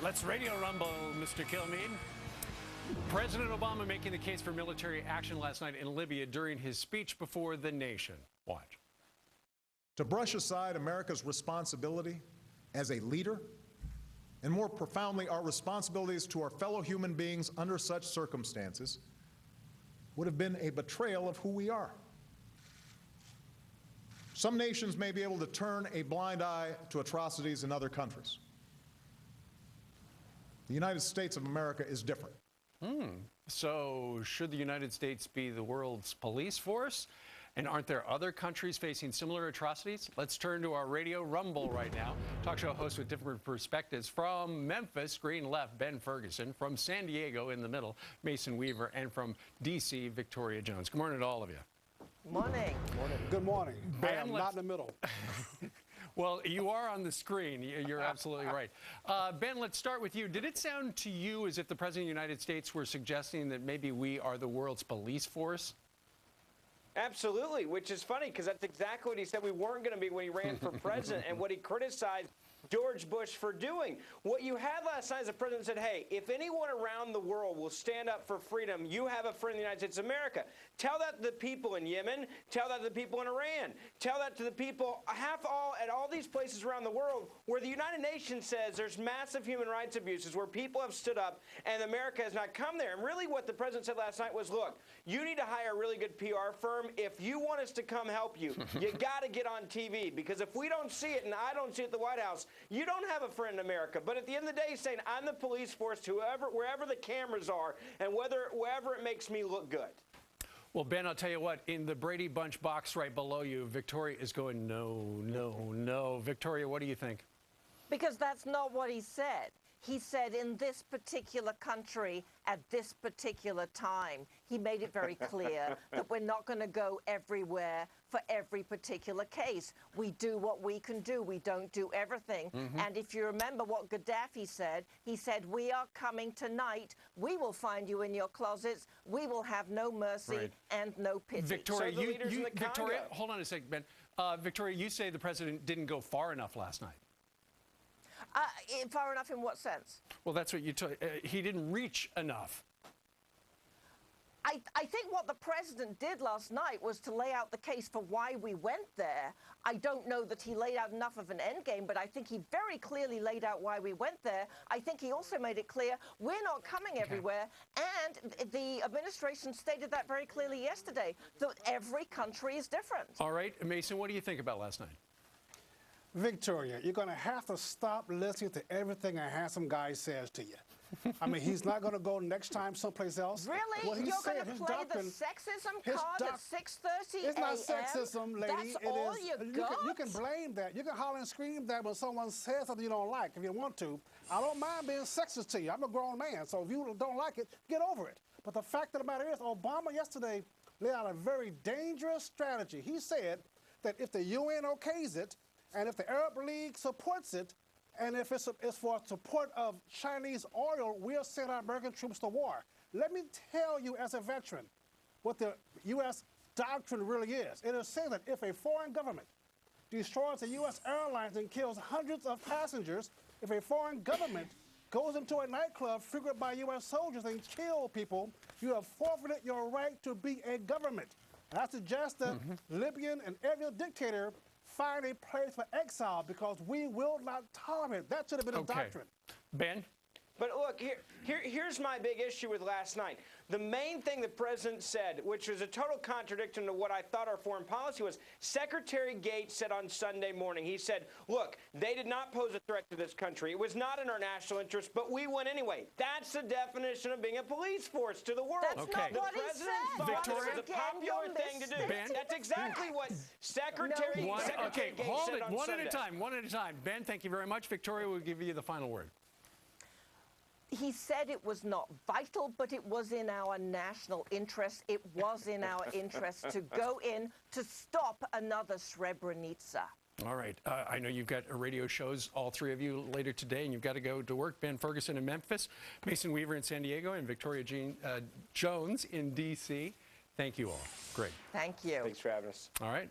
Let's radio rumble, Mr. Kilmeade. President Obama making the case for military action last night in Libya during his speech before the nation. Watch. To brush aside America's responsibility as a leader, and more profoundly our responsibilities to our fellow human beings under such circumstances, would have been a betrayal of who we are. Some nations may be able to turn a blind eye to atrocities in other countries. The United States of America is different. So should the United States be the world's police force? And aren't there other countries facing similar atrocities? Let's turn to our radio rumble right now. Talk show host with different perspectives. From Memphis, green left, Ben Ferguson. From San Diego, in the middle, Mason Weaver. And from D.C., Victoria Jones. Good morning to all of you. Morning. Good morning. Ben, I am not in the middle. Well, you are on the screen. You're absolutely right. Ben, let's start with you. Did it sound to you as if the President of the United States were suggesting that maybe we are the world's police force? Absolutely, which is funny because that's exactly what he said we weren't going to be when he ran for president and what he criticized George Bush for doing. What you had last night is the president said, hey, if anyone around the world will stand up for freedom, you have a friend in the United States of America. Tell that to the people in Yemen. Tell that to the people in Iran. Tell that to the people at all these places around the world where the United Nations says there's massive human rights abuses, where people have stood up and America has not come there. And really what the president said last night was, look, you need to hire a really good PR firm. If you want us to come help you, you got to get on TV, because if we don't see it and I don't see it at the White House, you don't have a friend in America. But at the end of the day, he's saying, I'm the police force, wherever the cameras are, and wherever it makes me look good. Well, Ben, I'll tell you what, in the Brady Bunch box right below you, Victoria is going, no, no, no. Victoria, what do you think? Because that's not what he said. He said in this particular country at this particular time. He made it very clear that we're not going to go everywhere for every particular case. We do what we can do. We don't do everything. And if you remember what Gaddafi said, he said, we are coming tonight. We will find you in your closets. We will have no mercy and no pity. Victoria, Victoria, hold on a second, Ben. Victoria, you say the president didn't go far enough last night. Far enough in what sense? Well, that's what you told. He didn't reach enough. I think what the president did last night was to lay out the case for why we went there. I don't know that he laid out enough of an end game, but I think he very clearly laid out why we went there. I think he also made it clear we're not coming everywhere, and the administration stated that very clearly yesterday, that every country is different. All right, Mason, what do you think about last night? Victoria, you're going to have to stop listening to everything a handsome guy says to you. I mean, he's not going to go next time someplace else. Really? You're going to play the sexism card at 6:30 a.m.? It's not sexism, lady. That's all you got? You can blame that. You can holler and scream that when someone says something you don't like, if you want to. I don't mind being sexist to you. I'm a grown man, so if you don't like it, get over it. But the fact of the matter is, Obama yesterday laid out a very dangerous strategy. He said that if the UN okays it, and if the Arab League supports it, and if it's for support of Chinese oil, we'll send our American troops to war. Let me tell you as a veteran what the U.S. doctrine really is. It is saying that if a foreign government destroys a U.S. airlines and kills hundreds of passengers, if a foreign government goes into a nightclub frequented by U.S. soldiers and kill people, you have forfeited your right to be a government. And I suggest that Libyan and every dictator find a place for exile, because we will not tolerate. That should have been a doctrine. Ben? But look, here's my big issue with last night. The main thing the president said, which was a total contradiction to what I thought our foreign policy was, Secretary Gates said on Sunday morning, he said, look, they did not pose a threat to this country. It was not in our national interest, but we went anyway. That's the definition of being a police force to the world. That's not what he said. Victoria, it was a popular thing to do. Ben? That's exactly what Secretary Gates said on Sunday. One at a time, one at a time. Ben, thank you very much. Victoria will give you the final word. He said it was not vital, but it was in our national interest. It was in our interest to go in to stop another Srebrenica. All right. I know you've got radio shows, all three of you, later today, and you've got to go to work. Ben Ferguson in Memphis, Mason Weaver in San Diego, and Victoria Jones in D.C. Thank you all. Great. Thank you. Thanks for having us. All right.